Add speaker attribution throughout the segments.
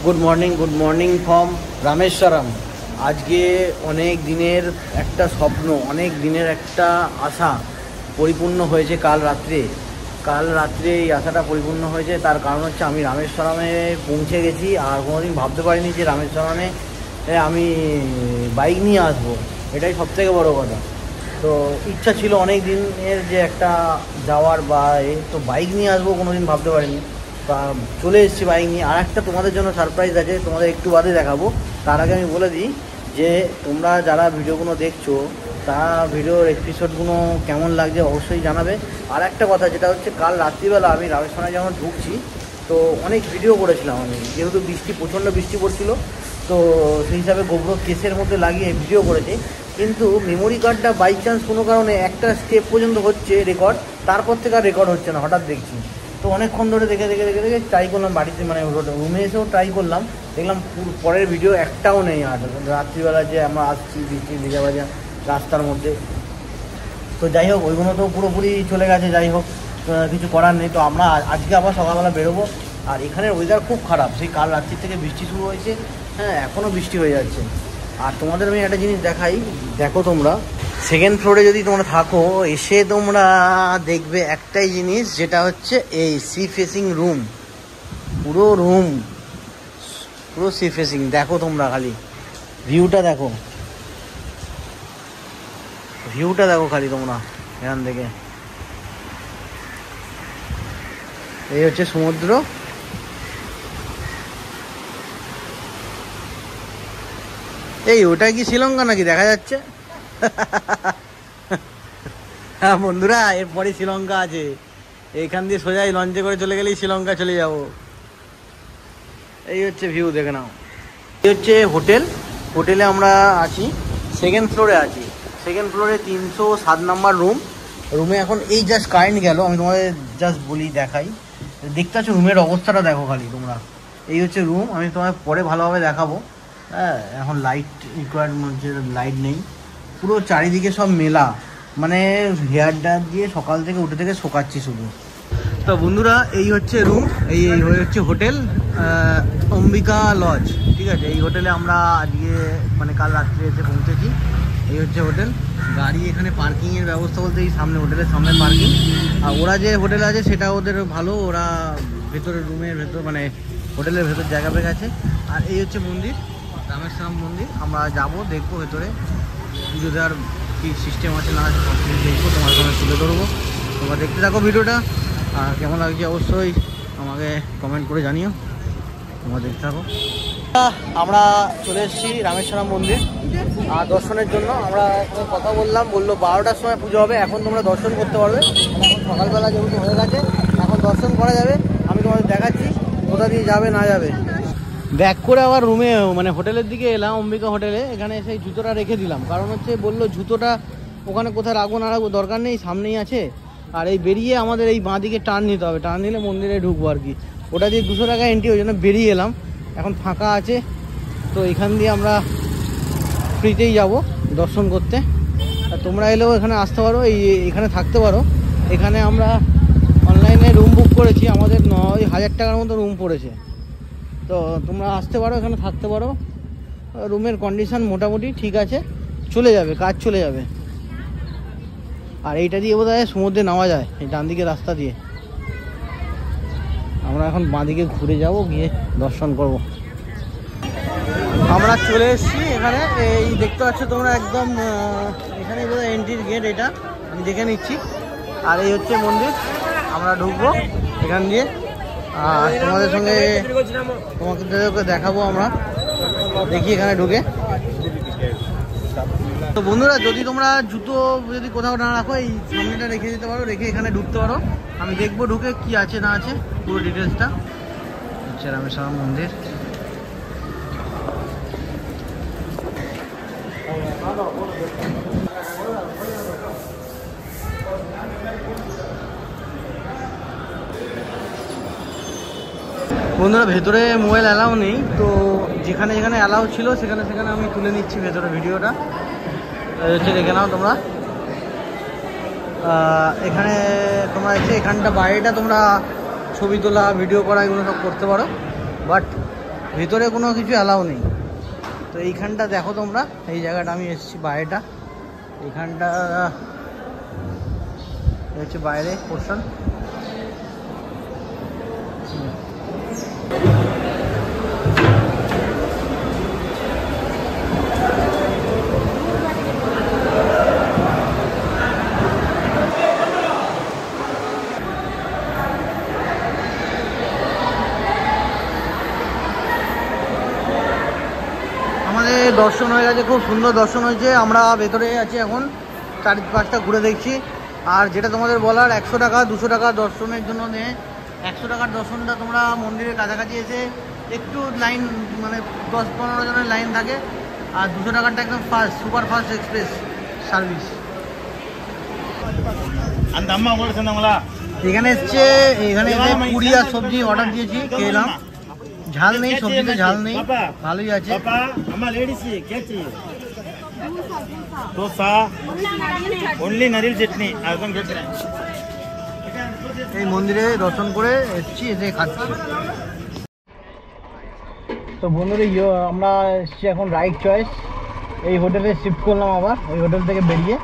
Speaker 1: Good morning from Rameswaram. आज के अनेक दिनेर एक स्वप्न अनेक दिनेर एक आशा परिपूर्ण होयेछे काल रात्रे आशाटा परिपूर्ण होयेछे। तार कारण होच्छे आमी रामेश्वरमे पौंछे गेছি और कोनोदिन भाबते पारिনি যে रामेश्वरमे आमी बाइक निये आसबो, एटाई सबथेके बड़ो कथा। तो इच्छा छिलो अनेक दिनेर जे एकटा जाওয়ার बा तो बाइक निये आसबो कोनोदिन भाबते पारिনি। चले एसेছি बाइक নিয়ে। আর একটা তোমাদের জন্য সারপ্রাইজ আছে, তোমাদের একটু বাদে দেখাবো। তার আগে আমি বলে দিই যে তোমরা যারা ভিডিওগুলো দেখছো তা ভিডিওর এপিসোডগুলো কেমন লাগছে অবশ্যই জানাবে। আর একটা কথা যেটা হচ্ছে, কাল রাত্রিবেলা আমি রামেশ্বরে যখন ঢুকছি তো অনেক ভিডিও করেছিলাম আমি, যেহেতু প্রচণ্ড বৃষ্টি পড়ছিল তো সেই হিসাবে গোবর কেসের মধ্যে লাগিয়ে ভিডিও করেছি। কিন্তু মেমোরি কার্ডটা বাই চান্স কোনো কারণে একটা স্টেপ পর্যন্ত হচ্ছে রেকর্ড, তারপর থেকে আর রেকর্ড হচ্ছে না, হঠাৎ দেখছি। তো অনেকক্ষণ ধরে দেখে ট্রাই করলাম, বাড়িতে মানে রুমে এসেও ট্রাই করলাম, দেখলাম পরের ভিডিও একটাও নেই। আর রাত্রিবেলা যে আমরা আসছি বৃষ্টি ভেজা ভাজা রাস্তার মধ্যে, তো যাই হোক ওইগুলো তো পুরোপুরি চলে গেছে। যাই হোক কিছু করার নেই। তো আমরা আজকে আবার সকালবেলা বেরোবো। আর এখানের ওয়েদার খুব খারাপ, সেই কাল রাত্রি থেকে বৃষ্টি শুরু হয়েছে, হ্যাঁ এখনও বৃষ্টি হয়ে যাচ্ছে। আর তোমাদের আমি একটা জিনিস দেখাই, দেখো তোমরা সেকেন্ড ফ্লোরে যদি তোমরা থাকো এসে তোমরা দেখবে একটাই জিনিস, যেটা হচ্ছে এই সি ফেসিং রুম। পুরো সি ফেসিং। দেখো তোমরা খালি ভিউটা দেখো খালি তোমরা এখান থেকে। এই হচ্ছে সমুদ্র। এই ওটা কি শ্রীলঙ্কা নাকি দেখা যাচ্ছে? হ্যাঁ বন্ধুরা, এরপরে শ্রীলঙ্কা আছে। এইখান দিয়ে সোজাই লঞ্চে করে চলে গেলেই শ্রীলঙ্কা চলে যাব। এই হচ্ছে ভিউ, দেখে নাও। এই হচ্ছে হোটেলে আমরা আছি, সেকেন্ড ফ্লোরে আছি। সেকেন্ড ফ্লোরে 307 নম্বর রুমে এখন এই জাস্ট কারেন্ট গেল। আমি তোমাদের জাস্ট বলি, দেখাই, দেখতে পাচ্ছ রুমের অবস্থাটা দেখো খালি তোমরা। এই হচ্ছে রুম, আমি তোমায় পরে ভালোভাবে দেখাবো। হ্যাঁ এখন লাইট নেই, পুরো চারিদিকে সব মেলা, মানে হেয়ার ড্রায়ার দিয়ে সকাল থেকে উঠে থেকে শোকাচ্ছি শুধু। তো বন্ধুরা এই হচ্ছে রুম, এই হচ্ছে হোটেল অম্বিকা লজ, ঠিক আছে। এই হোটেলে আমরা আজকে মানে কাল রাত্রে এসে পৌঁছেছি। এই হচ্ছে হোটেল। গাড়ি এখানে পার্কিংয়ের ব্যবস্থা বলতে এই সামনে, হোটেলের সামনে পার্কিং। আর ওরা যে হোটেল আছে সেটা ওদের ভালো, ওরা ভেতরে রুমের ভেতর মানে হোটেলের ভেতর জায়গা পেয়ে গেছে। আর এই হচ্ছে মন্দির, রামেশ্বরম মন্দির। আমরা যাব, দেখবো ভেতরে পুজো দেওয়ার কী সিস্টেম আছে না আছে, দেখবো, তোমার সঙ্গে তুলে ধরবো। তোমরা দেখতে থাকো ভিডিওটা। আর কেমন লাগছে অবশ্যই আমাকে কমেন্ট করে জানিও। তোমরা দেখতে থাকো। আমরা চলে এসেছি রামেশ্বরম মন্দির আর দর্শনের জন্য। আমরা কথা বললো 12টার সময় পুজো হবে, এখন তোমরা দর্শন করতে পারবে। এখন সকালবেলা যেহেতু হয়ে গেছে, এখন দর্শন করা যাবে। আমি তোমাদের দেখাচ্ছি কোথা দিয়ে যাবে না যাবে। ব্যাক করে আবার রুমে মানে হোটেলের দিকে এলাম, অম্বিকা হোটেলে। এখানে সেই জুতোটা রেখে দিলাম, কারণ হচ্ছে বললো জুতোটা ওখানে কোথায় রাখবো না রাখবো দরকার নেই, সামনেই আছে। আর এই বেরিয়ে আমাদের এই বাঁ দিকে টার্ন নিতে হবে, টার্ন নিলে মন্দিরে ঢুকবো আর কি। ওটা দিয়ে 200 টাকা এন্ট্রি, ওই জন্য বেরিয়ে এলাম। এখন ফাঁকা আছে, তো এখান দিয়ে আমরা ফ্রিতেই যাব দর্শন করতে। আর তোমরা এলেও এখানে আসতে পারো, এখানে থাকতে পারো। এখানে আমরা অনলাইনে রুম বুক করেছি, আমাদের 9,000 টাকার মতো রুম পড়েছে। তো তোমরা আসতে পারো, এখানে থাকতে পারো। রুমের কন্ডিশন মোটামুটি ঠিক আছে, চলে যাবে, কাজ চলে যাবে। আর এইটা দিয়ে বোধহয় সমুদ্রে নামা যায়, এই ডান দিকে রাস্তা দিয়ে। আমরা এখন বাঁ দিকে ঘুরে যাব, গিয়ে দর্শন করব। আমরা চলে এসেছি এখানে, এই দেখতে পাচ্ছ তোমরা একদম এখানে বোধহয় এন্ট্রির গেট, এটা আমি দেখে নিচ্ছি। আর এই হচ্ছে মন্দির, আমরা ঢুকবো এখান দিয়ে। আর তোমাদের সঙ্গে তোমাকে দেখাবো, আমরা দেখি এখানে ঢুকে। তো বন্ধুরা যদি তোমরা জুতো যদি কোথাও না রাখো, এই সামনেটা রেখে দিতে পারো, রেখে এখানে ঢুকতে পারো। আমি দেখবো ঢুকে কি আছে না আছে পুরো ডিটেলসটা। হচ্ছে রামেশ্বরম মন্দির। বন্ধুরা ভেতরে মোবাইল অ্যালাউ নেই, তো যেখানে যেখানে অ্যালাউ ছিল সেখানে সেখানে আমি তুলে নিচ্ছি ভেতরে ভিডিওটা। হচ্ছে দেখে নাও তোমরা। এখানে তোমরা এখানটা বাইরেটা তোমরা ছবি তোলা ভিডিও করা এগুলো সব করতে পারো, বাট ভেতরে কোনো কিছু অ্যালাউ নেই। তো এইখানটা দেখো তোমরা, এই জায়গাটা আমি এসেছি বাইরেটা, এইখানটা হচ্ছে বাইরে পোর্শন। দর্শন হয়ে গেছে, খুব সুন্দর দর্শন হয়েছে। আমরা ভেতরে আছি এখন, চারপাশটা ঘুরে দেখছি। আর যেটা তোমাদের বলার, 100 টাকা 200 টাকা দর্শনের জন্য নেয়। 100 টাকার দর্শনটা তোমরা মন্দিরের কাছাকাছি এসে একটু লাইন, মানে 10-15 জনের লাইন থাকে। আর 200 টাকারটা একদম fast, super fast express service. এখানে এসছে, এখানে পুরি আর সবজি অর্ডার দিয়েছি, খেলাম। ঝাল নেই, সবজিতে ঝাল নেই, ভালোই আছে। এই মন্দিরে দর্শন করে এসছি, এসে খাচ্ছি। তো বন্ধুরা আমরা এসছি এখন রাইট চয়েস। এই হোটেলে শিফট করলাম আবার, ওই হোটেল থেকে বেরিয়ে।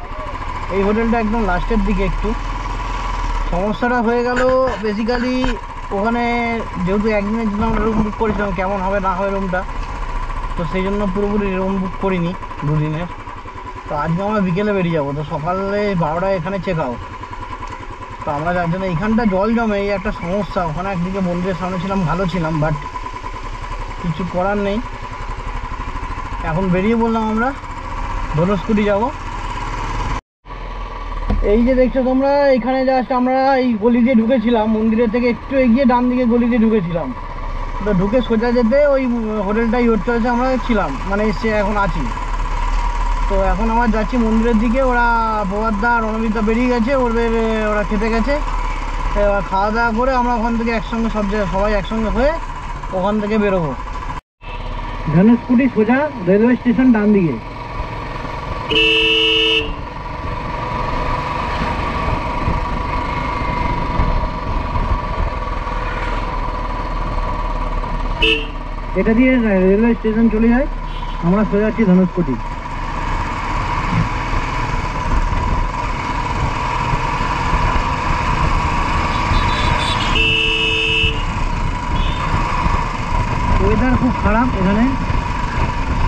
Speaker 1: এই হোটেলটা একদম লাস্টের দিকে একটু সমস্যাটা হয়ে গেল। বেসিক্যালি ওখানে যেহেতু একদিনের জন্য আমরা রুম বুক করেছিলাম, কেমন হবে না হবে রুমটা, তো সেই জন্য পুরোপুরি রুম বুক করিনি দুদিনের। তো আজকে আমরা বিকেলে বেরিয়ে যাবো, তো সকালে 12টায় এখানে চেক আউট। তো আমরা যার জন্য এইখানটা জল জমে, এই একটা সমস্যা। ওখানে একদিকে মন্দিরের সামনে ছিলাম, ভালো ছিলাম, বাট কিছু করার নেই। এখন বেরিয়ে বললাম আমরা ধনুষকুটি যাব। এই যে দেখছো তোমরা, এখানে জাস্ট আমরা এই গলি দিয়ে ঢুকেছিলাম, মন্দিরের থেকে একটু এগিয়ে ডান দিকে গলি দিয়ে ঢুকেছিলাম। তো ঢুকে সোজা যেতে ওই হোটেলটা ইউজ চলেছে, আমরা ছিলাম, মানে সে এখন আছি। তো এখন আমার যাচ্ছি মন্দিরের দিকে। ওরা প্রভাতদা আর রণবীরদা বেরিয়ে গেছে, ওরা খেতে গেছে। এবার খাওয়া দাওয়া করে আমরা ওখান থেকে একসঙ্গে সবাই একসঙ্গে হয়ে ওখান থেকে বেরোবো। ধনুষকুটি সোজা রেলওয়ে স্টেশন ডান দিকে। এটা দিয়ে রেলওয়ে স্টেশন চলে যায়, আমরা সোজা যাচ্ছি ধনুষকুটি। ওয়েদার খুব খারাপ এখানে,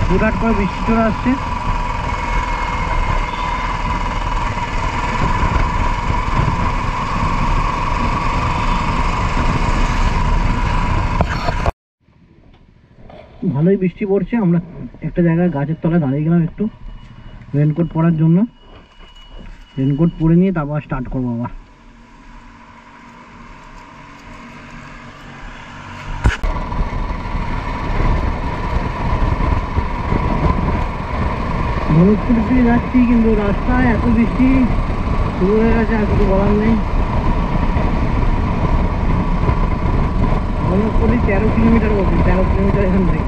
Speaker 1: হুটহাট করে বৃষ্টি চলে আসছে। ভালোই বৃষ্টি পড়ছে। আমরা একটা জায়গায় গাছের তলায় দাঁড়িয়ে গেলাম একটু রেনকোট পরার জন্য। রেনকোট পরে নিয়ে তারপর স্টার্ট করবো আবার। ধনুষকুটি থেকে যাচ্ছি, কিন্তু রাস্তায় এত বৃষ্টি শুরু হয়ে গেছে, আর কিছু বলার নেই। ধনুষকুটি 13 কিলোমিটার বলছি, 13 কিলোমিটার এখান থেকে।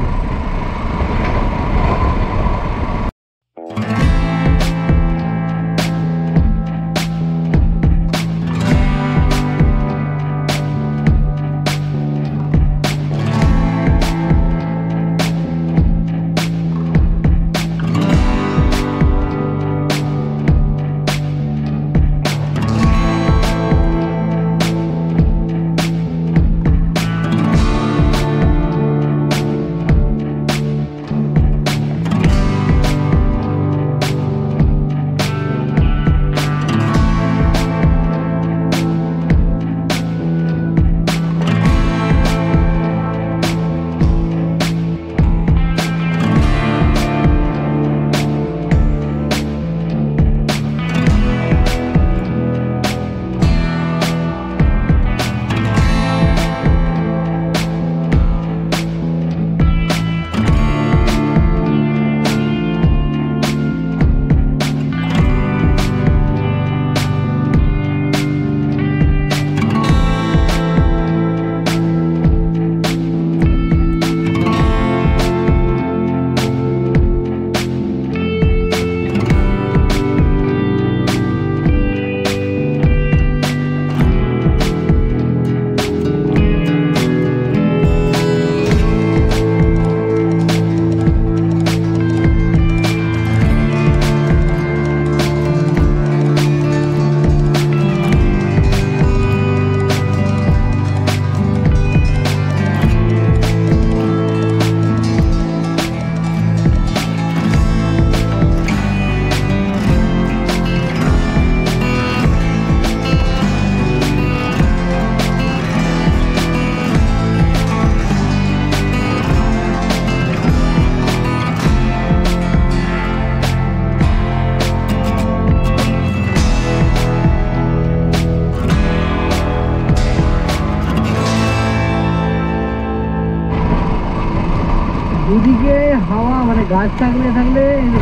Speaker 1: দুদিকে হাওয়া মানে গাছ থাকলে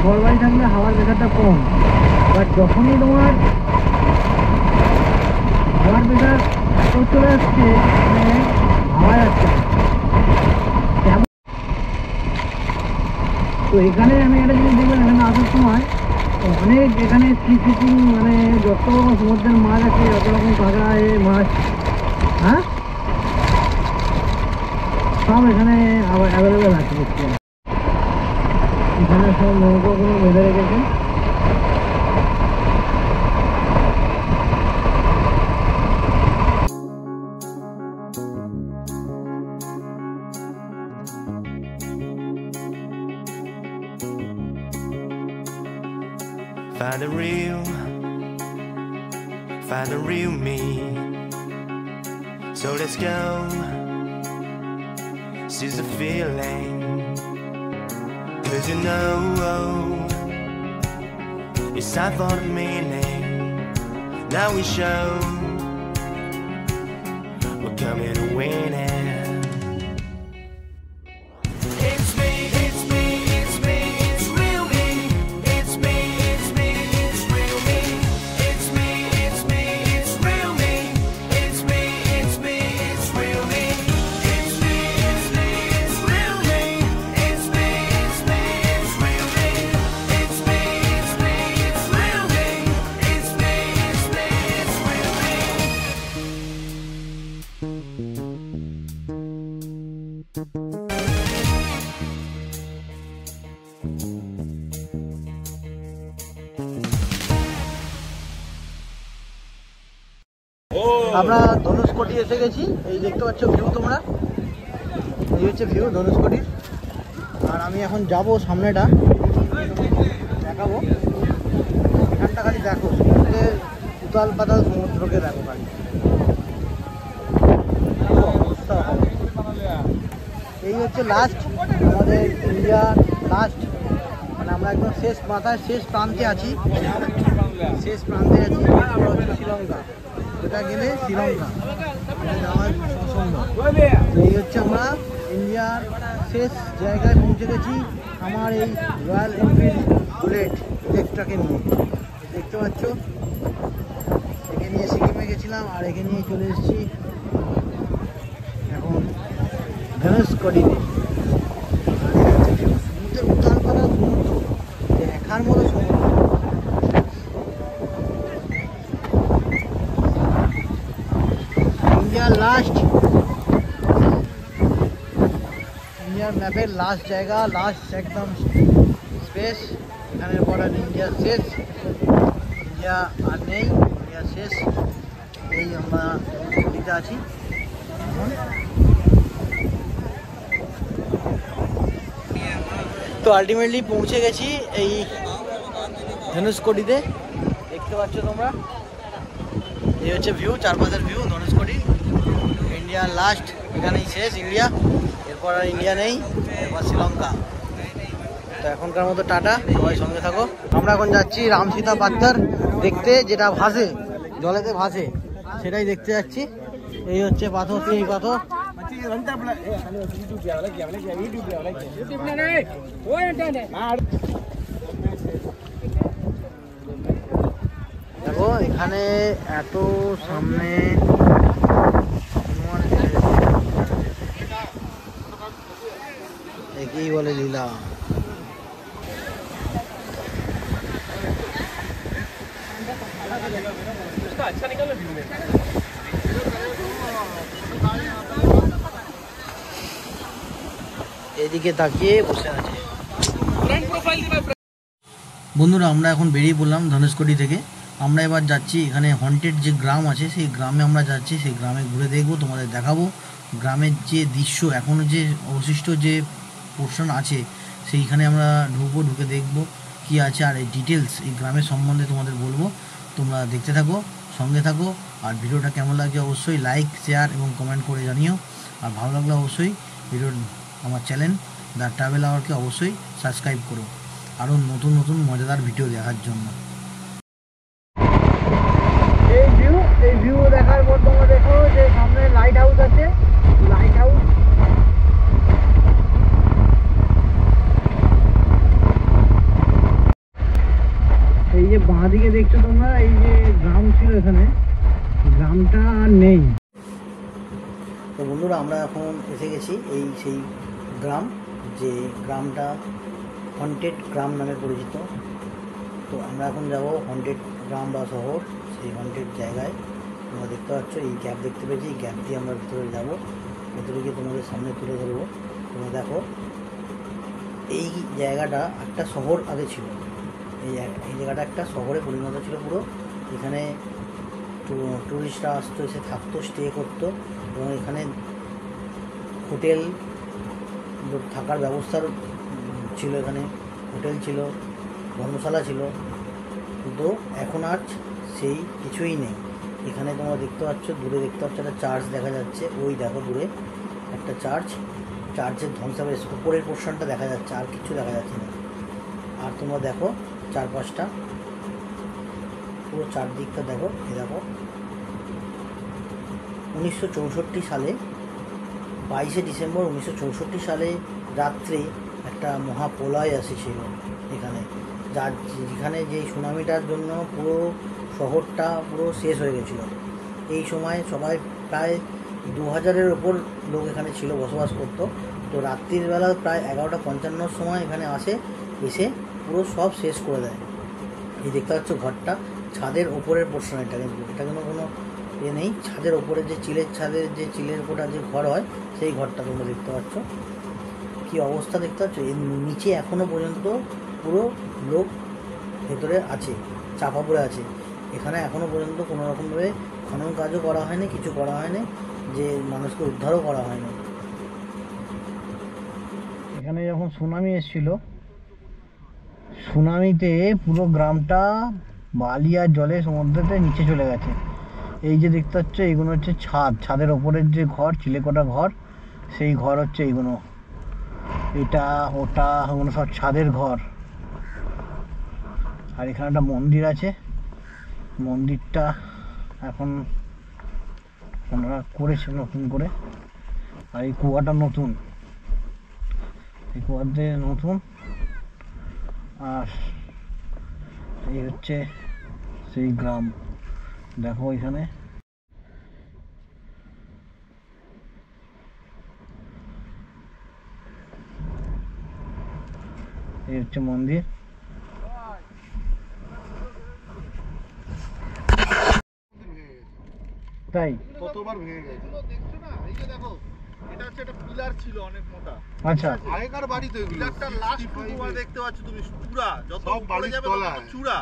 Speaker 1: ঘর বাড়ি থাকলে হাওয়ার প্রেশারটা কম, বাট যখনই তোমার হাওয়ার প্রেশার চলে আসছে মানে হাওয়া যাচ্ছে। তো এখানে আমি একটা জিনিস দেখলাম, এখানে আসার সময় অনেক এখানে সি ফিশিং মানে যত সমুদ্রের মাছ আছে, যত রকম কাঁকড়া মাছ, হ্যাঁ সব এখানে আবার অ্যাভেলেবেল আছে। এখানে সব নৌকোগুলো বেঁধে রেখেছে।
Speaker 2: Find the real me. So let's go. Seize the feeling. 'Cause you know it's time for the meaning. Now we show we're coming to win it.
Speaker 1: আমরা ধনুষকোটি এসে গেছি। এই দেখতে পাচ্ছ ভিউ, তোমরা এই হচ্ছে ভিউ ধনুষকোটির। আর আমি এখন যাব সামনেটা দেখাবো, এখানটা খালি দেখো, সমুদ্রের উতাল পাতাল সমুদ্রকে দেখো খালি। এই হচ্ছে লাস্ট আমাদের ইন্ডিয়ার লাস্ট, মানে আমরা একদম শেষ মাথায় শেষ প্রান্তে আছি, আমরা হচ্ছে শ্রীলঙ্কা। এটা গেলে শ্রীলঙ্কা, এটা যাওয়ার সুন্দর। এই হচ্ছে আমরা ইন্ডিয়ার শেষ জায়গায় পৌঁছে গেছি আমার এই রয়্যাল এনফিল্ড বুলেট ইলেকট্রাকে নিয়ে। দেখতে পাচ্ছ, একে নিয়ে সিকিমে গেছিলাম আর একে নিয়ে চলে এসেছি এখন ধনুষকোটিতে। সমুদ্রের উত্তাল পাতাল সমুদ্র, দেখার মতো সমুদ্র। ইন্ডিয়ার ম্যাপের লাস্ট জায়গা, লাস্ট একদম স্পেস। এখানের পর আর ইন্ডিয়া শেষ, ইন্ডিয়া আর নেই, ইন্ডিয়া শেষ। এই আমরা ধনুষকোটিতে আছি এখন। তো আলটিমেটলি পৌঁছে গেছি এই ধনুষকোটিতে। দেখতে পাচ্ছ তোমরা, এই হচ্ছে ভিউ, চারপাশের ভিউ ধনুষকোটি। ইন্ডিয়ার লাস্ট, এখানেই শেষ ইন্ডিয়া, এরপর আর ইন্ডিয়া নেই, এরপর শ্রীলঙ্কা। তো এখনকার মতো টাটা, সবাই সঙ্গে থাকো। আমরা এখন যাচ্ছি রামসীতা পাথর দেখতে, যেটা ভাসে, জলেতে ভাসে, সেটাই দেখতে যাচ্ছি। এই হচ্ছে পাথর, এই পাথর। দেখো এখানে এত সামনে একেই বলে লীলা। এদিকে তাকিয়ে বসে আছে। বন্ধুরা, আমরা এখন বেরিয়ে পড়লাম ধনুষকোটি থেকে। আমরা এবার যাচ্ছি এখানে হন্টেড যে গ্রাম আছে, সেই গ্রামে আমরা যাচ্ছি। সেই গ্রামে ঘুরে দেখবো, তোমাদের দেখাবো গ্রামের যে দৃশ্য, এখনও যে অবশিষ্ট যে পোর্শন আছে সেইখানে আমরা ঢুকবো, ঢুকে দেখবো কি আছে। আর এই ডিটেলস এই গ্রামের সম্বন্ধে তোমাদের বলবো। তোমরা দেখতে থাকো, সঙ্গে থাকো। আর ভিডিওটা কেমন লাগছে অবশ্যই লাইক, শেয়ার এবং কমেন্ট করে জানিও। আর ভালো লাগলে অবশ্যই ভিডিও আমার চ্যানেল দ্য ট্রাভেল আওয়ারকে অবশ্যই সাবস্ক্রাইব করো আরও নতুন নতুন মজাদার ভিডিও দেখার জন্য। এই ভিউ দেখার পর তোমরা দেখো যে সামনে লাইট হাউস আছে, লাইট হাউস বাঁ দিকে দেখছো তোমরা এই যে গ্রাম ছিল এখানে, গ্রামটা আর নেই। তো বন্ধুরা আমরা এখন এসে গেছি এই সেই গ্রাম, যে গ্রামটা হন্টেড গ্রাম নামে পরিচিত। তো আমরা এখন যাব হন্টেড গ্রাম বা শহর, সেই হন্টেড জায়গায়। তোমরা দেখতে পাচ্ছ এই গ্যাপ দেখতে পেয়েছি, এই গ্যাপ দিয়ে আমরা ভিতরে যাবো। ভেতরে গিয়ে তোমাদের সামনে তুলে ধরবো। তোমরা দেখো এই জায়গাটা একটা শহর আগে ছিল, এই জায়গাটা একটা শহরে পরিণত ছিল পুরো। এখানে টুরিস্টরা আসতো, এসে থাকতো, স্টে করতো, এবং এখানে হোটেল থাকার ব্যবস্থার ছিল, এখানে হোটেল ছিল, ধর্মশালা ছিল। কিন্তু এখন আর সেই কিছুই নেই। এখানে তোমরা দেখতে পাচ্ছ, দূরে দেখতে পাচ্ছ একটা চার্চ দেখা যাচ্ছে, ওই দেখো দূরে একটা চার্চের ধ্বংসাবশেষ উপরের পোর্শনটা দেখা যাচ্ছে, আর কিছু দেখা যাচ্ছে না। আর তোমরা দেখো চারপাশটা, পুরো চারদিকটা দেখো। এ দেখো 1964 সালে 22শে ডিসেম্বর 1964 সালে রাত্রে একটা মহাপ্রলয় এসেছিল এখানে, যেখানে যে সুনামিটার জন্য পুরো শহরটা পুরো শেষ হয়ে গেছিলো। এই সময় সবাই প্রায় 2000-এর ওপর লোক এখানে ছিল, বসবাস করতো। তো রাত্রির বেলা প্রায় 11:55 সময় এখানে এসে পুরো সব শেষ করে দেয়। এই দেখতে পাচ্ছ ঘরটা, ছাদের ওপরের পোর্শন, এটা কিন্তু কোনো ইয়ে নেই। ছাদের ওপরে যে চিলের কোটা যে ঘর হয়, সেই ঘরটা তোমরা দেখতে পাচ্ছ। কী অবস্থা দেখতে পাচ্ছ, এর নিচে এখনও পর্যন্ত পুরো লোক ভেতরে আছে, চাপা পড়ে আছে। এখানে এখনও পর্যন্ত কোনো রকমভাবে খনন কাজও করা হয়নি, কিছু করা হয়নি, যে মানুষকে উদ্ধারও করা হয়নি। এখানে যখন সুনামি এসেছিল, সুনামিতে পুরো গ্রামটা বালি আর জলে সমুদ্রেতে নিচে চলে গেছে। এই যে দেখতে পাচ্ছ, এইগুলো হচ্ছে ছাদের ওপরের যে ঘর, চিলেকোটা ঘর, সেই ঘর হচ্ছে এইগুলো, এটা ওটা ওগুলো সব ছাদের ঘর। আর এখানে একটা মন্দির আছে, মন্দিরটা এখন ওনারা করেছে নতুন করে। আর এই কুয়াটা নতুন, এই কুয়াতে নতুন। আর এই হচ্ছে সেই গ্রাম, দেখো এখানে এই হচ্ছে মন্দির। তাই
Speaker 3: কতবার ভেঙে গেছে দেখছো না? এই যে দেখো, এটা হচ্ছে একটা পিলার ছিল অনেক মোটা।
Speaker 1: আচ্ছা,
Speaker 3: আগেকার বাড়ি তো এগুলো। পিলারটা লাস্ট তোমার দেখতে পাচ্ছ তুমি, পুরা যত উপরে যাবে তত চূড়া।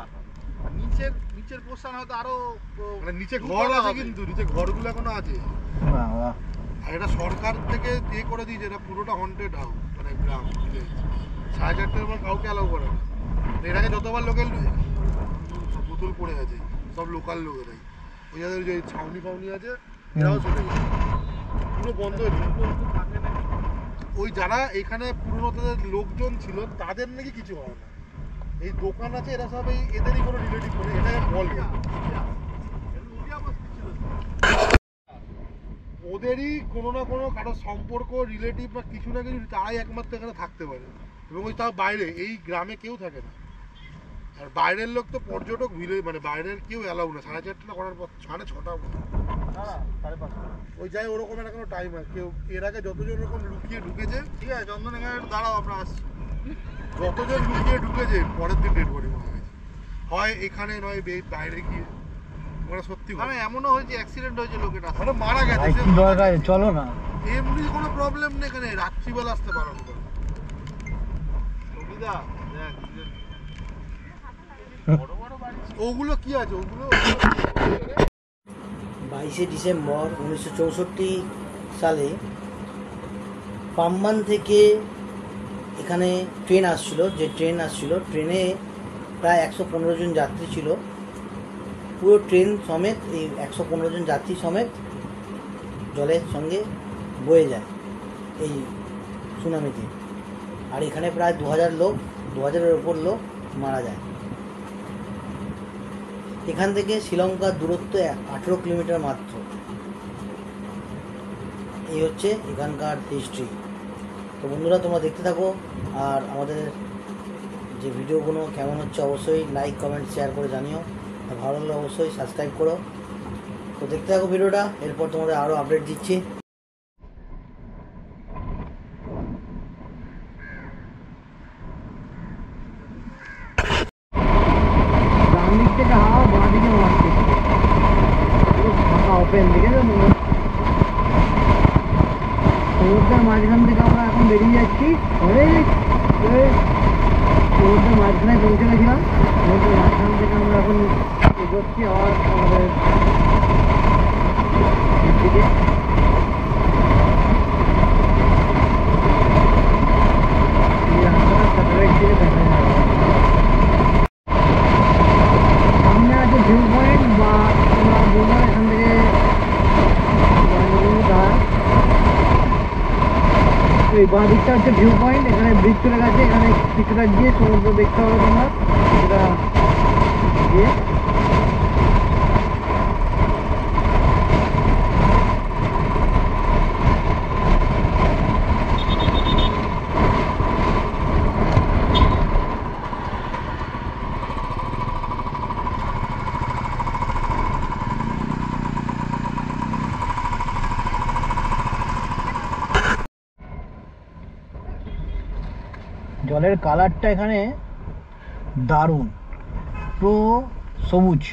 Speaker 3: নিচের পোরশন হয়তো আরো, মানে নিচে ঘর আছে, কিন্তু নিচে ঘরগুলো এখনো আছে।
Speaker 1: বাবা,
Speaker 3: আর এটা সরকার থেকে করে দিয়েছে, এটা পুরোটা হন্টেড হাউস, মানে গ্রাম। 4:30-টার পর কাউকে অ্যালাউ করে না। এর আগে যতবার লোকের বোতল পড়ে আছে, সব লোকাল লোকেরাই। ওই যাদের যে ছাউনি ফাউনি আছে, এরাও চলে গেছে, পুরো বন্ধ হয়ে গেছে। ওই যারা এখানে পুরনো লোকজন ছিল, তাদের নাকি কিছু হয় না। এই দোকান আছে, এরা সব এদেরই কোনো রিলেটিভ করে, এটাকে বলবে ওদেরই কোনো না কোনো কারো সম্পর্ক, রিলেটিভ বা কিছু না কিছু, তারাই একমাত্র এখানে থাকতে পারে। এবং ওই তাও বাইরে, এই গ্রামে কেউ থাকে না। আর বাইরের লোক তো পর্যটক মানে বাইরের কেউ অ্যালাউ না। 4:30 করার পর 6:30 ওই যাই ওরকম একটা কোনো টাইম আছে। কেউ এর আগে যতজন ওরকম লুকিয়ে ঢুকেছে, ঠিক আছে, চন্দন এখানে দাঁড়াও, আমরা আসছি, যতজন লুকিয়ে ঢুকেছে পরের দিন ডেড বডি মারা গেছে, হয় এখানে নয় বাইরে গিয়ে। মানে সত্যি এমনও হয়েছে, অ্যাক্সিডেন্ট হয়েছে, লোকেরা মানে মারা গেছে।
Speaker 1: চলো না,
Speaker 3: এমনি কোনো প্রবলেম নেই এখানে, রাত্রিবেলা আসতে পারো সুবিধা। ওগুলো কি আছে, ওগুলো
Speaker 1: 22শে ডিসেম্বর 1964 সালে পাম্বান থেকে এখানে ট্রেন আসছিল, ট্রেনে প্রায় 115 জন যাত্রী ছিল। পুরো ট্রেন সমেত এই 115 জন যাত্রী সমেত জলের সঙ্গে বয়ে যায় এই সুনামিতে। আর এখানে প্রায় 2000-এর ওপর লোক মারা যায়। এখান থেকে শ্রীলঙ্কার দূরত্ব 18 কিলোমিটার মাত্র। এই হচ্ছে এখানকার হিস্ট্রি। তো বন্ধুরা, তোমরা দেখতে থাকো। আর আমাদের যে ভিডিওগুলো কেমন হচ্ছে অবশ্যই লাইক কমেন্ট শেয়ার করে জানিও, আর ভালো লাগলে অবশ্যই সাবস্ক্রাইব করো। তো দেখতে থাকো ভিডিওটা, এরপর তোমাদের আরও আপডেট দিচ্ছি। ডান দিক থেকে হাওয়া, বাঁ দিকে মারছে, ফাঁকা ওপেন দিকে সমুদ্রের মাঝখান থেকে আমরা এখন বেরিয়ে যাচ্ছি। সমুদ্রের মাঝখানে পৌঁছে গেছিলাম, সমুদ্রের মাঝখান থেকে আমরা এখন এগোচ্ছি আবার আমাদের দিকে। সামনে আছে ভিউ পয়েন্ট, বা তোমরা বলবো এখান থেকে এই বাঁ দিকটা হচ্ছে ভিউ পয়েন্ট। এখানে ব্রিজ চলে গেছে, এখানে কিছুটা গিয়ে সমুদ্র দেখতে হবে তোমরা, কিছুটা গিয়ে। জলের কালারটা এখানে দারুণ, পুরো সবুজ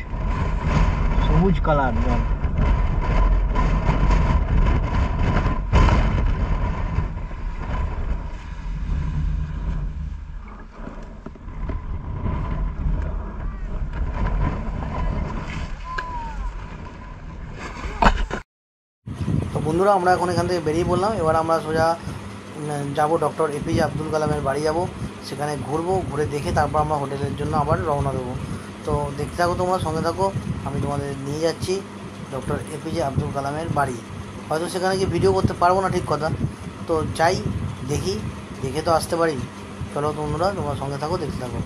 Speaker 1: সবুজ কালার জল। তো বন্ধুরা, আমরা এখন এখান থেকে বেরিয়ে পড়লাম। এবার আমরা সোজা যাবো ডক্টর এপিজে আব্দুল কালামের বাড়ি যাব, সেখানে ঘুরবো, ঘুরে দেখে তারপর আমরা হোটেলের জন্য আবার রওনা দেবো। তো দেখতে থাকো, তোমরা সঙ্গে থাকো, আমি তোমাদের নিয়ে যাচ্ছি ডক্টর এপিজে আব্দুল কালামের বাড়ি। হয়তো সেখানে গিয়ে ভিডিও করতে পারবো না, ঠিক কথা, তো চাই দেখি, দেখে তো আসতে পারি। চলো বন্ধুরা, তোমরা সঙ্গে থাকো, দেখতে থাকো।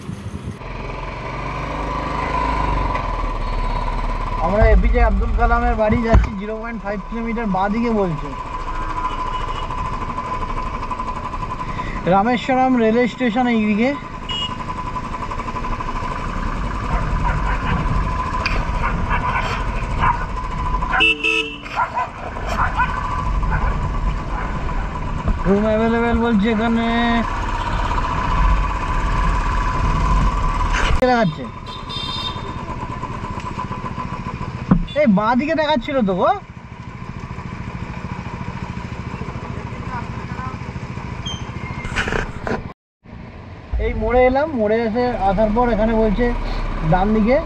Speaker 1: আমরা এপিজে আব্দুল কালামের বাড়ি যাচ্ছি, 0.5 কিলোমিটার বাঁ দিকে বলছে। রামেশ্বরম রেলওয়ে স্টেশন এইদিকে। রুম অ্যাভেলেবেল বলছে এখানে, দেখাচ্ছে এই বাঁ দিকে দেখাচ্ছিল তো গো। এই মোড়ে এলাম, মোড়ে এসে আসার পর এখানে বলছে ডান দিকে।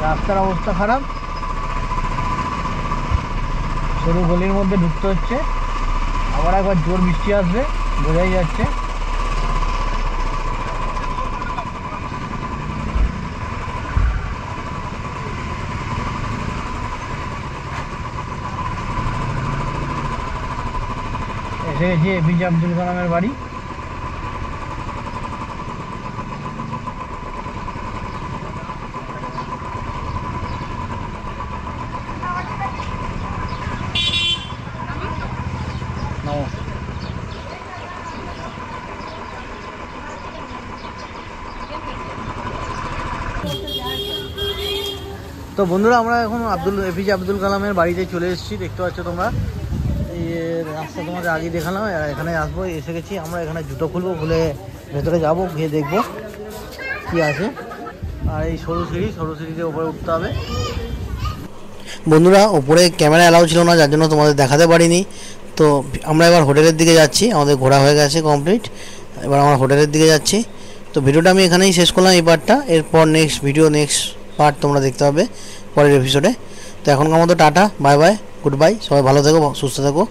Speaker 1: রাস্তার অবস্থা খারাপ, সরু গলির মধ্যে ঢুকতে হচ্ছে, আবার একবার জোর বৃষ্টি আসবে বোঝাই যাচ্ছে। এসে গেছি এপিজে আব্দুল কালামের বাড়ি। তো বন্ধুরা, আমরা এখন এপিজে আব্দুল কালামের বাড়িতে চলে এসেছি, দেখতে পাচ্ছ তোমরা। এই রাস্তা তোমাদের আগে দেখালাম, এখানে আসবো, এসে গেছি আমরা। এখানে জুতো খুলবো, খুলে ভেতরে যাবো, গিয়ে দেখবো কি আছে। আর এই সরু সিঁড়িতে ওপরে উঠতে হবে। বন্ধুরা, ওপরে ক্যামেরা অ্যালাউ ছিল না, যার জন্য তোমাদের দেখাতে পারিনি। তো আমরা এবার হোটেলের দিকে যাচ্ছি, আমাদের ঘোরা হয়ে গেছে কমপ্লিট, এবার আমরা হোটেলের দিকে যাচ্ছি। তো ভিডিওটা আমি এখানেই শেষ করলাম এই পার্টটা। এরপর নেক্সট পার্ট তোমরা দেখতে পাবে পরের এপিসোডে। তো এখনকার মতো tata, bye bye, good bye, সবাই ভালো থেকো, সুস্থ থেকো।